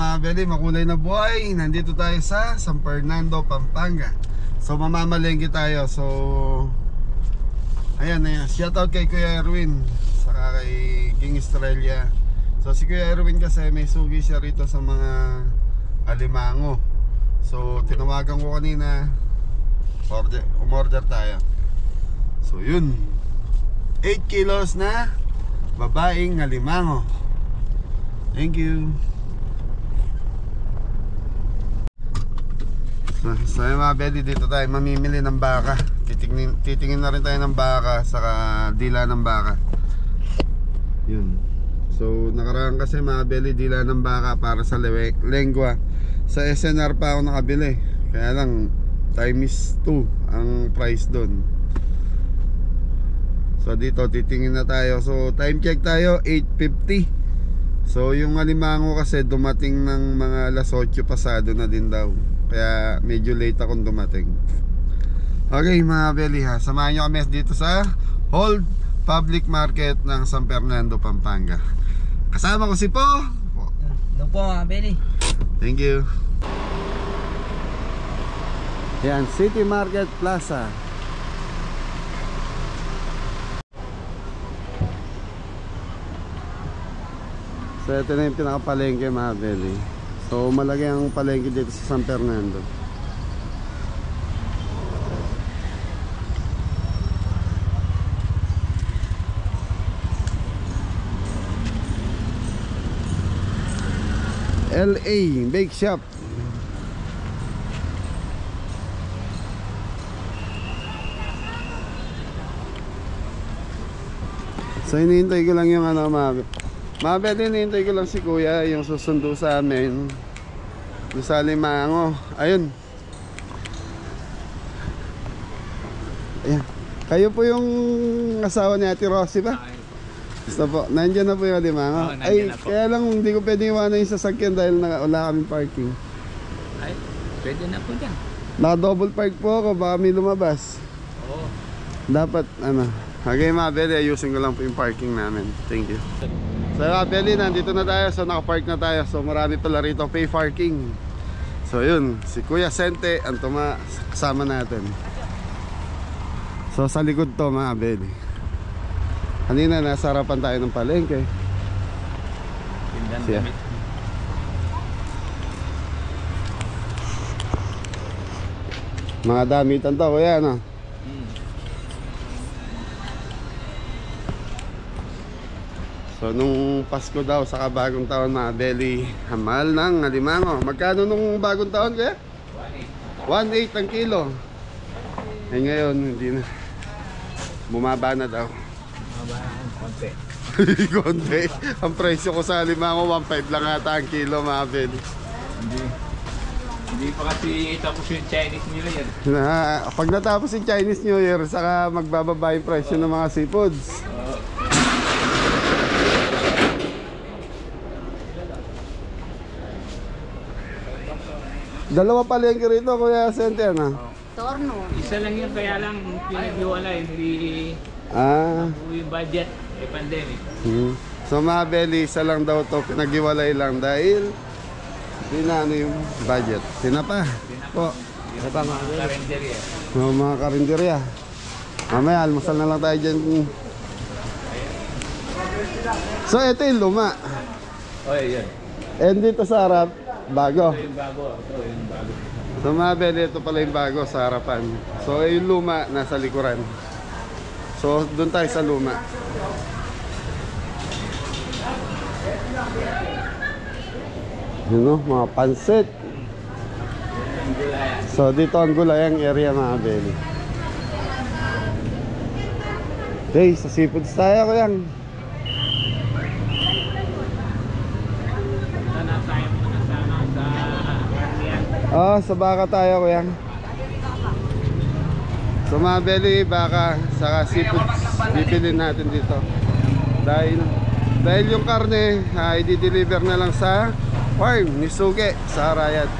mga beli, makulay na buhay. Nandito tayo sa San Fernando, Pampanga. So mamamalengke tayo. So ayan, shoutout kay Kuya Erwin, saka kay King Estrella. So si Kuya Erwin kasi may sugi siya rito sa mga alimango. So tinawagan ko kanina, umorder tayo. So yun, 8 kilos na babaeng alimango. Thank you. So mga bedi, dito tayo mamimili ng baka. Titingin na rin tayo ng baka, saka dila ng baka. Yun. So nakaraan kasi mga bedi, dila ng baka para sa lengua. Sa SNR pa ako nakabili, kaya lang times 2 ang price doon. So dito titingin na tayo. So time check tayo, 8:50. So yung alimango kasi dumating ng mga alas 8 pasado na din daw, kaya medyo late akong dumating. Okay mga beli ha, samahan nyo kami dito sa Hold Public Market ng San Fernando, Pampanga. Kasama ko si Po. Doon po mga beli. Thank you. Yan, City Market Plaza. So ito na yung pinakapalengke mga beli. So malaki ang palengke dito sa San Fernando. LA Bake Shop. So hinihintay ko lang yung mga beli, hinihintay ko lang si Kuya, yung susundo sa amin doon sa alimango. Ayun. Ayan. Kayo po yung asawa ni Ate Rosie ba? Gusto po, nandiyan na po yung alimango. Ay, kaya lang hindi ko pwede iwanan yung sasakyan dahil wala kaming parking. Ay, pwede na po dyan. Naka-double park po ako, baka may lumabas. Oo. Dapat, okay mga beli, ayusin ko lang po yung parking namin. Thank you. So mga beli, nandito na tayo. So naka-park na tayo. So marami pala rito pay parking. So yun, si Kuya Sente ang kasama natin. So sa likod to mga beli. Kanina nasa harapan tayo ng palengke. Siya. Mga damitan to, kuya, no? So nung Pasko daw, saka bagong taon mga beli, mahal ng alimango. Magkano nung bagong taon kaya? 1.8 ang kilo. Eh ngayon hindi na, bumaba na daw. Bumaba na konti. Konti. Ang presyo ko sa alimango 1.5 lang ata ang kilo mga beli. Hindi pa kasi tapos yung Chinese New Year. Pag natapos yung Chinese New Year, saka magbababa yung presyo ng mga seafoods. Dalawa palengke rito, Kuya Sente, Torno. Isa lang yun, kaya lang pinag-iwalay, hindi yung budget, pandemic. So mga beli, isa lang daw to, pinag-iwalay lang dahil hindi na yung budget. Tinapa po. Tinapa mga Karinderya. mga karinderya. Mamaya, almusal na lang tayo dyan. So ito yung luma. Yan. And dito sa harap, bago. Ito yung bago. So mga beli, ito pala yung bago sa harapan. So yung luma nasa likuran. So doon tayo sa luma. Yun o, mga pansit. So dito ang gulayang area mga beli. Okay, sa seafoods tayo ko yan. Sa baka tayo kuya. So mga beli, baka saka seafoods bibilin natin dito. Dahil yung karne i-deliver na lang sa farm ni Suge sa Arayat.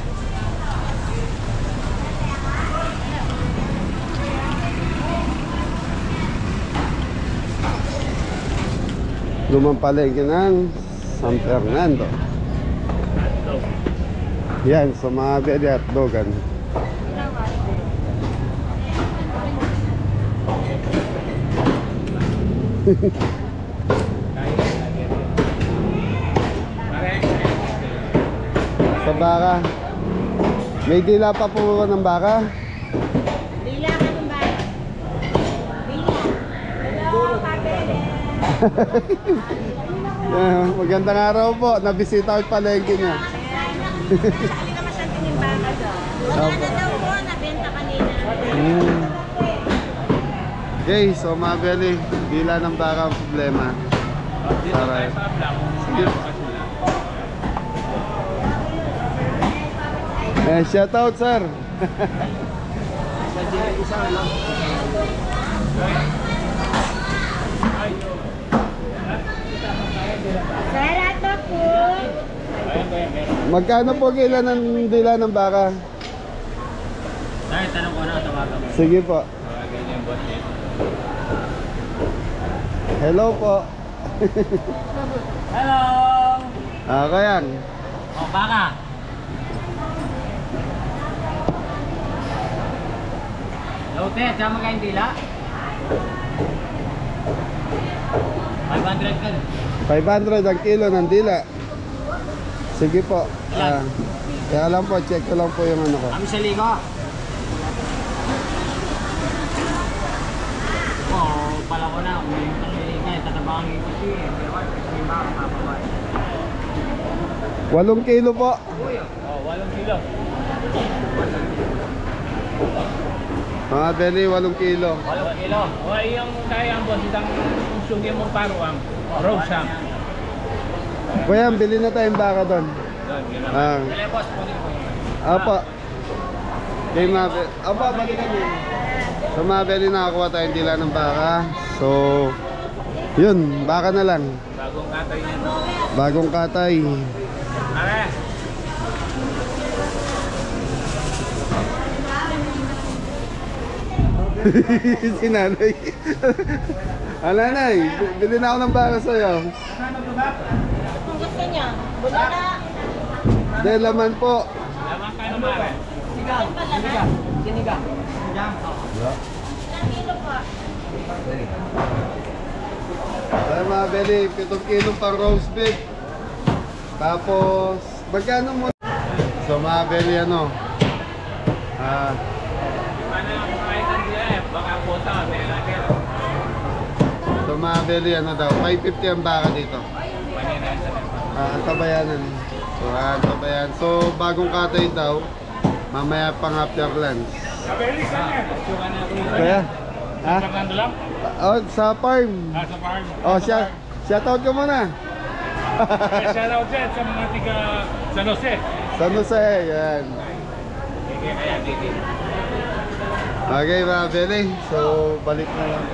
Lumang palengke ng San Fernando. Yan, sa mga belly at dogan. Sa baka. May dila pa po ng baka. Dila ka ng baka. Dila. Hello, kabele. Magandang araw po. Nabisita ko yung palengke niya. Hindi ka masyadong yung baka daw. Wala na daw po, nabenta kanina. Okay, so mga belly, dila ng baka ang problema. Dito tayo sa Ablang. Sige. Shout out, sir. Sir, ato po. Magkano po kailan ng dila ng baka? Tayo, tanong ko na tawagan mo. Sige po. Tawagan niyo yung bot niya. Hello po. Hello! Ako yan. O, baka. Lote, sama kayong dila? 500 ka. 500 ang kilo ng dila. Sige po. Kaya lang po, check ko lang po yung ano ko. Kami sa ligo. Oo, pala ko na. May tatabang yung ito eh. Pero may baka papabay. 8 kilo po. Oh, 8 kilo. Mga belly, 8 kilo. 8 kilo. O, yung kaya ang boss, isang sugyan mong paruang. Rosam. Kuya, bili na tayong baka doon. Doon, yun lang. Ah. Kaya boss, kunin ko yun. Apa. Kay Mabel. Apa, balikan niyo. Sa Mabel, nakakuha tayong dila ng baka. So, yun, baka na lang. Bagong katay niya. Bagong katay. Are! Si nanay. Nanay, bili na ako ng baka sa'yo. Kung gusto niya, bula na. Dahil laman po. Lamang kayo mare. Sinigang. Sinigang. Sinigang. Ilang kilo po? Kaya mga beli, 7 kilo pang roast beef. Tapos, magkano mo? So mga beli, ano? Ano yung kahit ang diya eh, baka puta, may lagyan. So mga beli, ano daw? 550 ang baka dito. Tabayanan. So, tabayan. So, bagong katay daw. Mamaya pang after lunch. Kaya? Ha? Fernando lang? Oh, sa farm. Sa farm. Oh, shout out ka muna. Shout out dyan sa mga tiga San Jose. San Jose, yan. Kaya titi. Okay mga beli, so balik na lang.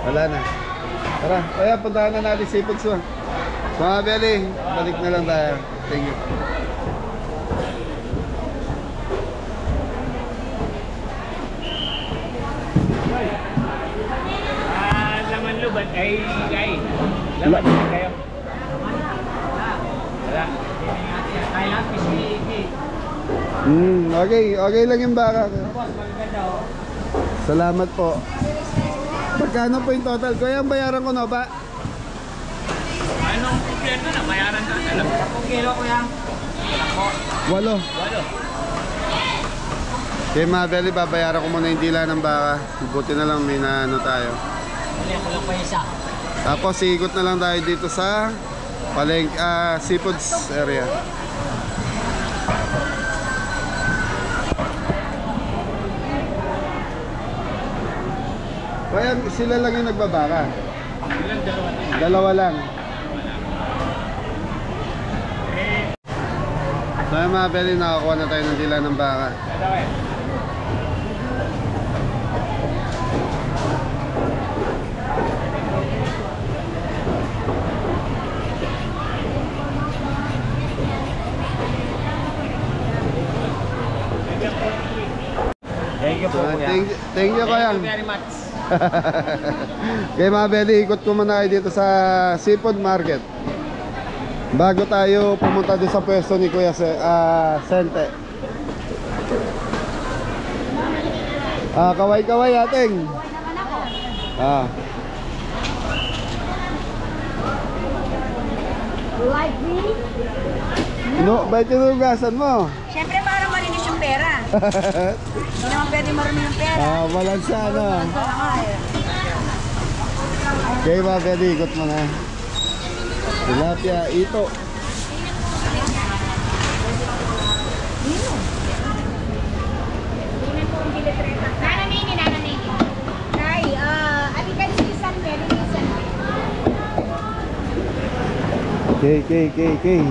Wala na. Tara, kaya puntahan na natin seafoods mo. Mga beli, balik na lang tayo. Thank you. Laman luban ay laman kayo. Wala. Kailan pisiki. Okay, okay lang yung baka. Salamat po. Magkano po yung total? Kuya, ang bayaran ko na ba? Anong kumpleto na? Bayaran ka? 10 kilo ko yan. 8. 8. Okay mga beli, babayaran ko muna yung dila ng baka. Buti na lang may naano tayo. Kulang pa isa. Tapos ikot na lang tayo dito sa seafoods area. Kaya sila lang yung nagbabaka. Ilang dalawa na? Dalawa lang. So yung mga beli, nakakuha na tayo ng dila ng baka. Dalawa eh. Thank you po. Thank you kuya. Thank you very much. Kaya mga beli, ikot ko muna kayo dito sa seafood market. Bago tayo pumunta doon sa pwesto ni Kuya Sente. Kaway-kaway ating. Like me? No, ba't tinugasan mo? Siyempre para marinis yung pera. Hindi naman pwede marami yung pera. Balansa na. Okay ba, pwede ikot mo na. Tilapia, ito. Okay.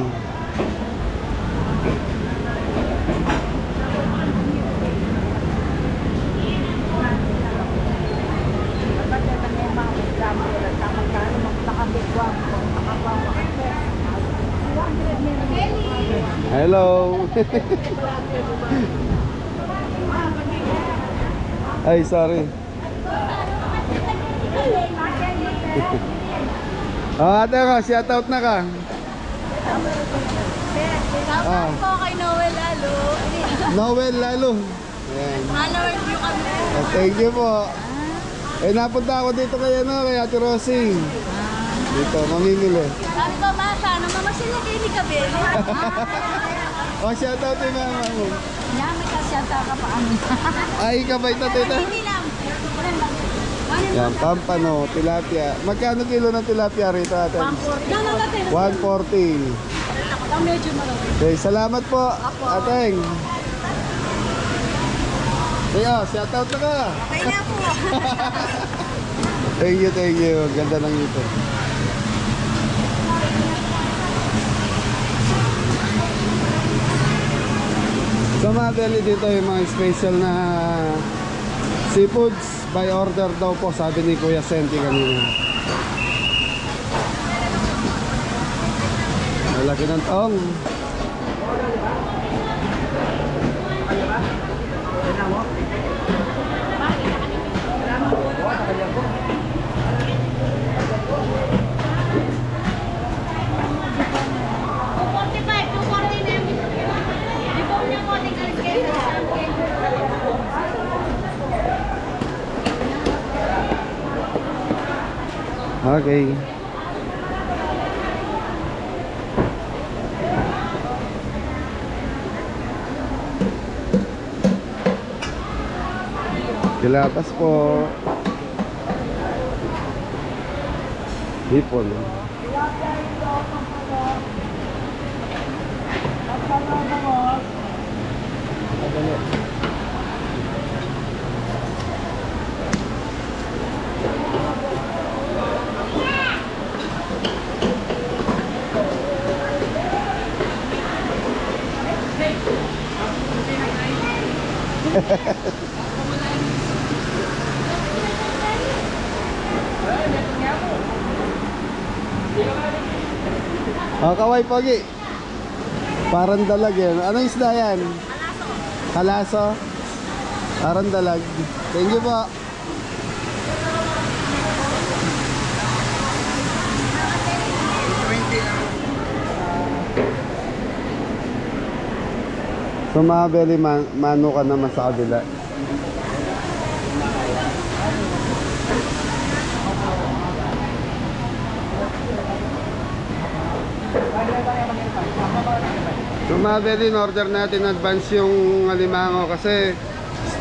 Hello. Ay, sorry. Ate ka, shout out na ka. Shoutout po kay Noel Lalo. Noel Lalo. Ayan. Followers nyo kami. Thank you po. Napunta ako dito kay Ate Rosie. Dito, mamimili. Sabi ko, ma, sana mamasyal kayo ni Kabel. Shout out yung mama mo. May kasyata ka pa kami. Ay, kabay na tita. Hindi lang. Yan, pampano, tilapia. Magkano kilo ng tilapia rito ate? 140. Medyo malaki. Okay, salamat po, ateng. Kaya, shout out na ka. Okay na po. Thank you. Ganda lang ito. Sa mga deli dito yung mga special na seafoods by order daw po, sabi ni Kuya Senti kanina. Malaki ng taong. Okay. Tilapia po. Hipon. Kaway pogi. Parang dalag yan. Anong isda yan? Kalaso. Parang dalag. Thank you po. So mga belly, mano ka naman sa kabila. So mga belly, in-order natin advance yung alimango kasi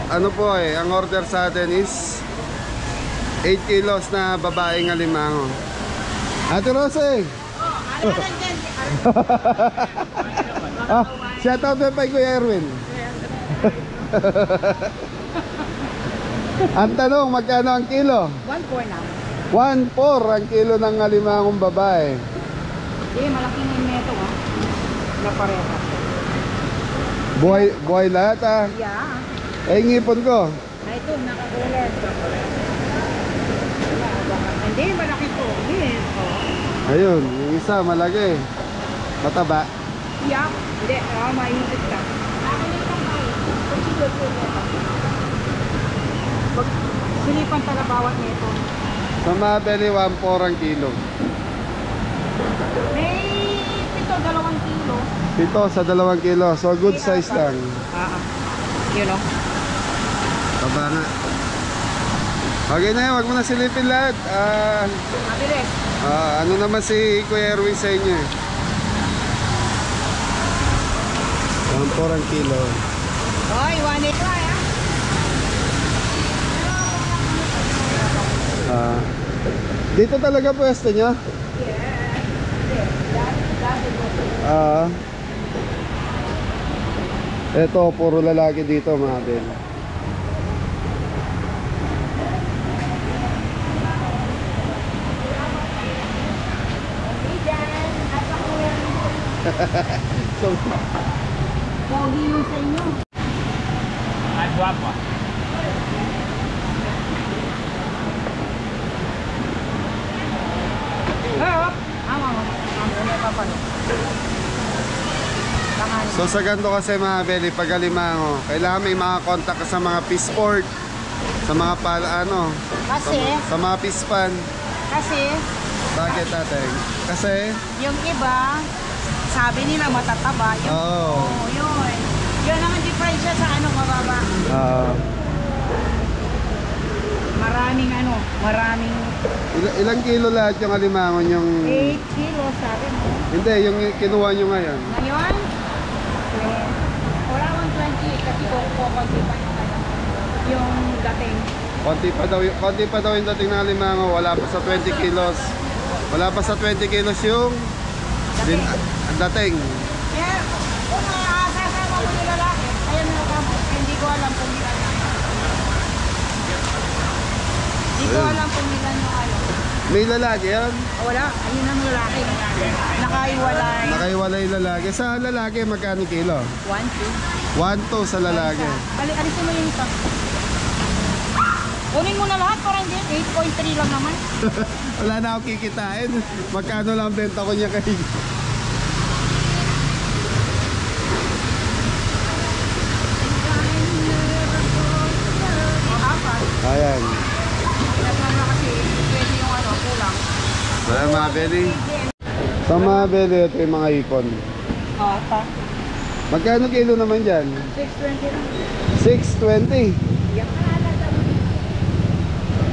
ano po ang order sa atin is 8 kilos na babaeng alimango. Ate Rose! Shout out na pa Kuya Erwin. Ang tanong, magkano ang kilo? 1.4 na. 1.4 ang kilo ng alimangong babae. Malaking meto na pareha. Buhay lahat Yeah. Ngipon ko. Ito, nakakulat. Hindi, malaki po. Ayun, yung isa malaki. Mataba. Yeah. Hindi, maihigit ka. Sinipan tala bawat nito. Sa mga belly, 1.4 ang kilo. May Ito, 2 kilo. Ito sa 2 kilo. So good size lang. Yun o. Baba nga. Okay na yan, wag mo na silipin lahat. Mabilis. Ano naman si Kuya Erwin sa inyo eh. 1 ang kilo. Hoy, 1 try ah. Dito talaga pwesto nyo? Ito, puro lalaki dito mga Ben. So, Pogi yung sa inyo. Ay, guwapo. so sa ganito kasi mga Beli, pag alimango, kailangan may mga contact ka sa mga pisport, sa mga Kasi, sa mga pispan. kasi, Bakit natin? Kasi, yung iba, sabi nila matataba. Yung, Oo. yun. Yun ang diferensya sa mababa. Maraming Ilang kilo lahat yung alimango yung... 8 kilos sabi mo. Hindi, yung kinuha nyo ngayon. Ngayon, wala 120 kasi konti pa yung dating. Konti pa daw yung dating ng alimango. Wala pa sa 20 kilos. Wala pa sa 20 kilos yung dating. Yeah, kung sasama mo yung lalaki, ayan na lang, hindi ko alam kung ilan. Hindi ko alam kung ilan yung May lalaki yan? Wala, ayun ang lalaki. Nakaiwalay. Nakaiwalay lalaki. Sa lalaki, magkano kilo? 1, 2. 1-2 sa lalaki. Alisin mo yung ito. Kunin mo na lahat para hindi. 8.3 lang naman. Wala na akong kikitain. Magkano lang benta ko niya kay... Ayan. Kasi pwede yung kulang. Wala mga Beli. Sa mga Beli, ito yung mga ipon. Pa. Magkano kilo naman dyan? 6.20 lang. 6.20. Yan.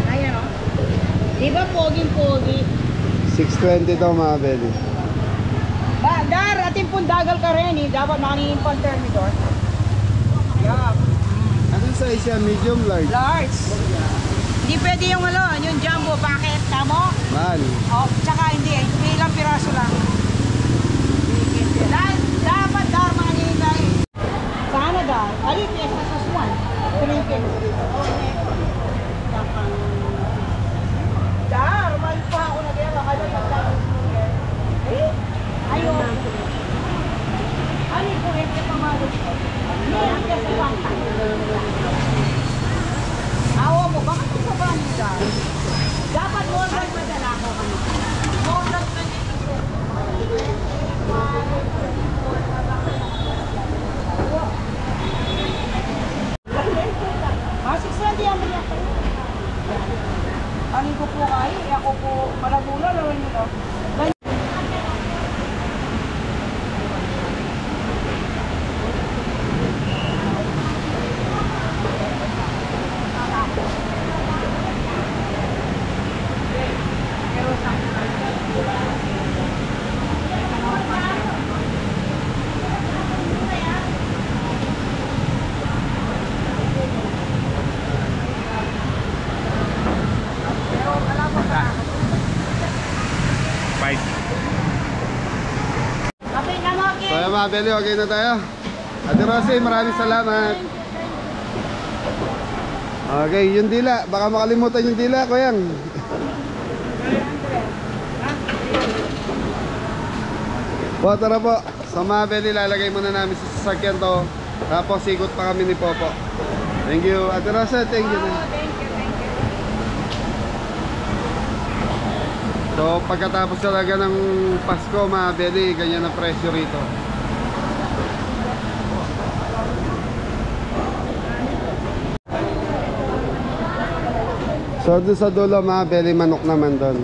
Ayan o. Di ba poging-pogi? 6.20 daw mga Beli. Dar, ating pundagal ka rin eh. Dapat nakanimpon termidor. Yeah. Anong size yan? Medium, large? Large. Hindi pwede yung yung jumbo. Bakit? Tamo? Mahal. Oh, tsaka hindi. May ilang piraso lang. Dapat dar mga nilay. Sana dar. Ali, piyesa sa Swan. Pinipin. Dar, man pa ako nag-ewa. Kaya magdaan. Ayaw. Ali, kung ito pamalo. Hindi, ang kaya sa pantay. Awa mo, bakit ito sa banda? Dapat more than madala ko kami. More than 620 ang mga ko. Ano ko po kayo? Ako po, malabula, lawin nyo lang. So ayan mga Beli, okay na tayo. Ate Rosie, maraming salamat. Okay, yung dila. Baka makalimutan yung dila, Kuyang. Po, tara po. Sa mga Beli, lalagay muna namin sa sasakyan to. Tapos ikot pa kami ni Popo. Thank you. Ate Rosie, thank you. So pagkatapos talaga ng Pasko mga Beli, ganyan ang presyo rito. So doon sa dulo mga Beli, manok naman doon.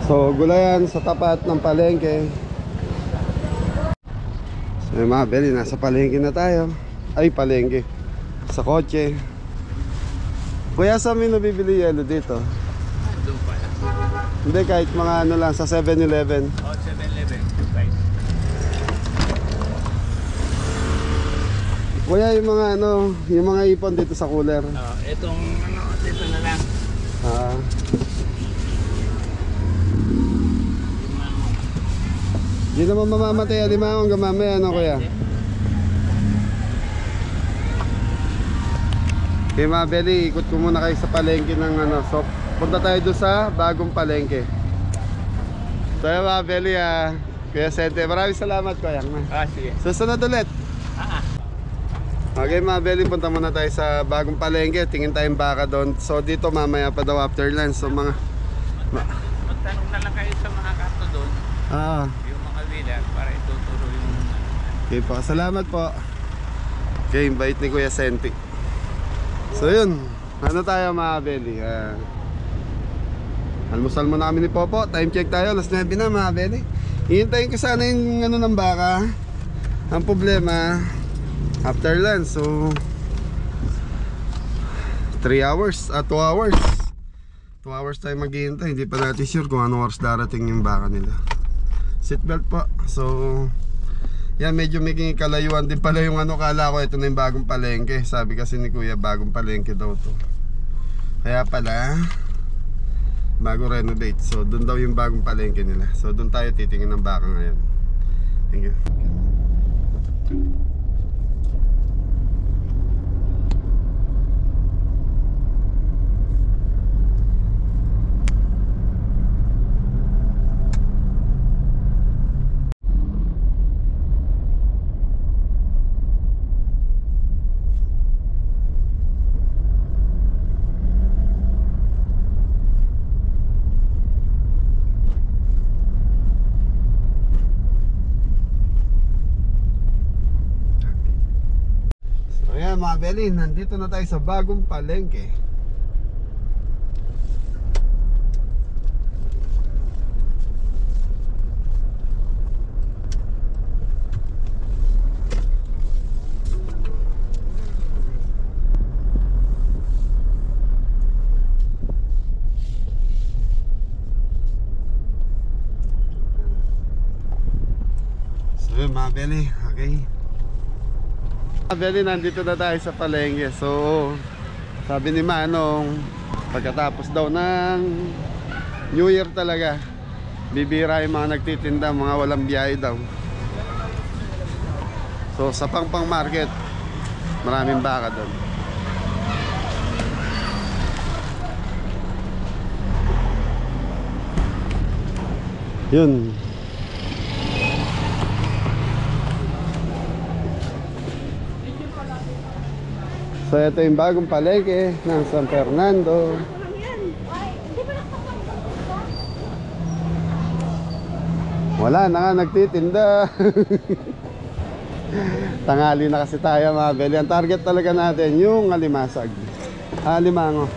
So gulayan sa tapat ng palengke. So yung mga beli, nasa palengke na tayo. Ay, palengke, sa kotse. Kuya, saan may nabibili yelo dito? Doon pala. Hindi, kahit mga ano lang, sa 7-Eleven. Oh, 7-Eleven. Guys. Kuya, yung mga ano, yung mga ipon dito sa cooler. Itong ano, dito na lang. Ah, di naman mamamatay alimango hanggang mamaya, ano kuya? Okay mga beli, ikot ko muna kayo sa palengke ng ano. So, punta tayo doon sa bagong palengke. So yun mga beli, Kuya Sente, maraming salamat kuya. Sige. Susunod ulit. Okay mga beli, punta muna tayo sa bagong palengke. Tingin tayong baka doon. So dito mamaya pa daw after lunch. So mga Magtanong na lang kayo sa mga kanto doon. Yung mga wheeler para ituturo yung okay po, salamat po. Okay, invite ni Kuya Senti. So yun, ano tayo mga beli, almusal muna kami ni Popo. Time check tayo, alas 9 na mga beli. Hihintayin ko sana yung ano ng baka. Ang problema, after lunch. So 3 hours, 2 hours 2 hours tayo maghihintay. Hindi pa natin sure kung anong oras darating yung baka nila. Seatbelt po. So yan, medyo may kalayuan din pala yung ano. Kala ko ito na yung bagong palengke. Sabi kasi ni Kuya, bagong palengke daw to. Kaya pala bago renovate. So doon daw yung bagong palengke nila. So doon tayo titingin ng baka ngayon. Thank you. Ayan mga beli, nandito na tayo sa bagong palengke. So yun mga beli, okay. Beli, nandito na tayo sa palengke. So sabi ni Manong, pagkatapos daw ng New Year talaga, bibira yung mga nagtitinda, mga walang biyahe daw. So sa Pangpang Market, maraming baka doon. Yun. So ito yung bagong palengke ng San Fernando. Wala na nga nagtitinda. Tanghali na kasi tayo mga beli. Ang target talaga natin yung alimasag, alimango.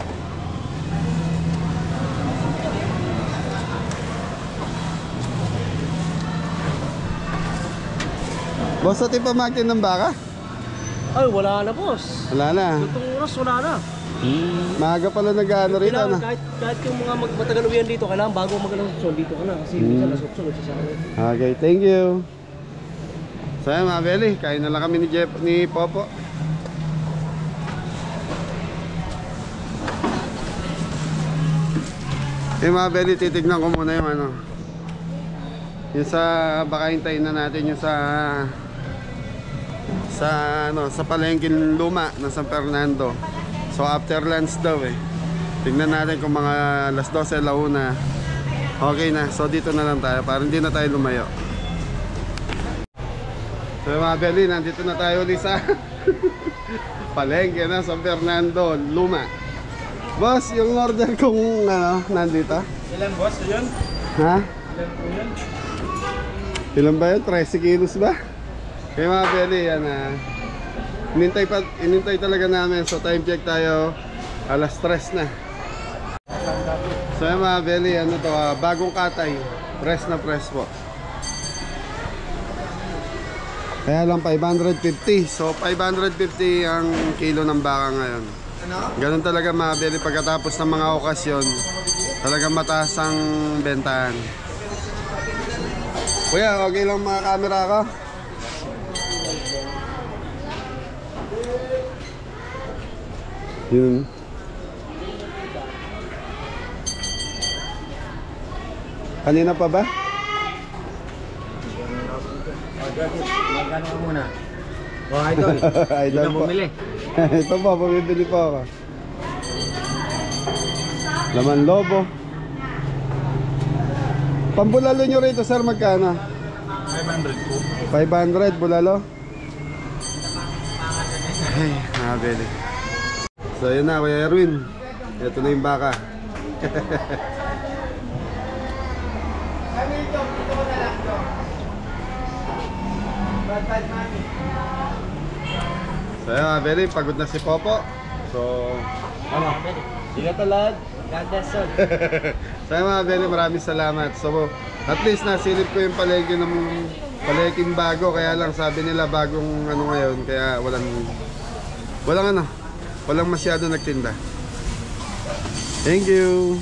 Boss, ito yung pamagtin ng baka? Ay, wala na boss. Wala na. Itong oras wala na. Maaga pala nag-ano rito Kailangan na. kahit yung mga matagaluyan dito, kailangan bago mag-alasyon dito ka na. Kasi minsan nasuksunod sa sana. Okay, thank you. So yan mga beli, kain na lang kami ni Popo. Mga beli, titignan ko muna yung ano, yung sa, baka hintayin na natin yung sa palengking luma ng San Fernando. So after lunch daw tignan natin kung mga alas 12, alauna okay na. So dito na lang tayo para hindi na tayo lumayo. So mga beli, nandito na tayo ulit sa palengke ng San Fernando luma. Boss, yung order kong ano, nandito. Ilan boss yun? Ha? Ilan po yun? Ilan ba yun? 13 kilos ba? Kaya mga beli, yan inintay talaga namin. So time check tayo, alas 3 na. So yung mga belly, ano to, bagong katay. Press na press po. Kaya lang 550. So 550 ang kilo ng baka ngayon. Ganun talaga mga belly, pagkatapos ng mga okasyon, talagang mataas ang bentahan. Kuya, okay lang mga camera ko? Yun. Kanina pa ba? Magkano ka muna? Oh, idol. Idol po. bumili. Ito po, bumibili po ako. Laman lobo. Pambulalo nyo rito sir, magkano? 500 po. 500 bulalo. Ay, nakabili. So yun na, Kuya Erwin. Ito na yung baka. So yun, nakabili. Pagod na si Popo. So, Ano? Sige talad. God bless all. so yun mga beli, maraming salamat. So, at least nasilip ko yung palengke ng palengking bago. Kaya lang sabi nila bagong ano ngayon. Kaya walang masyado nagtinda. Thank you.